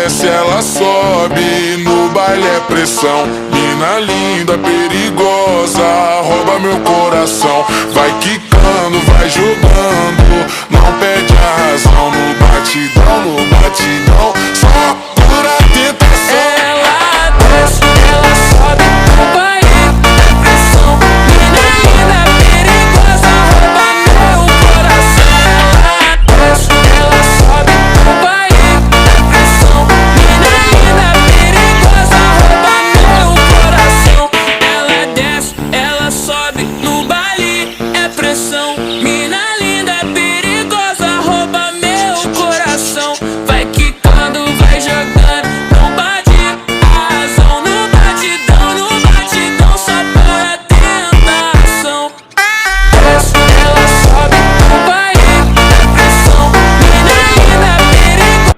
desce, ela sobe, no baile é pressão. Mina linda, perigosa, rouba meu coração. Vai quicando, vai jogando, não perde a razão. No batidão, no batidão, só pura tentação. Ela desce, ela sobe, no baile é pressão. Mina linda, perigosa, rouba meu coração. Ela desce, ela sobe, no baile é pressão. Mina linda, perigosa, rouba meu coração. Ela desce, ela sobe, no baile é pressão. Mina linda, perigosa, rouba meu coração. Vai quicando, vai jogando, não bate a razão. No batidão, só para tentação. Desce, ela sobe, no baile é pressão. Mina linda, perigosa.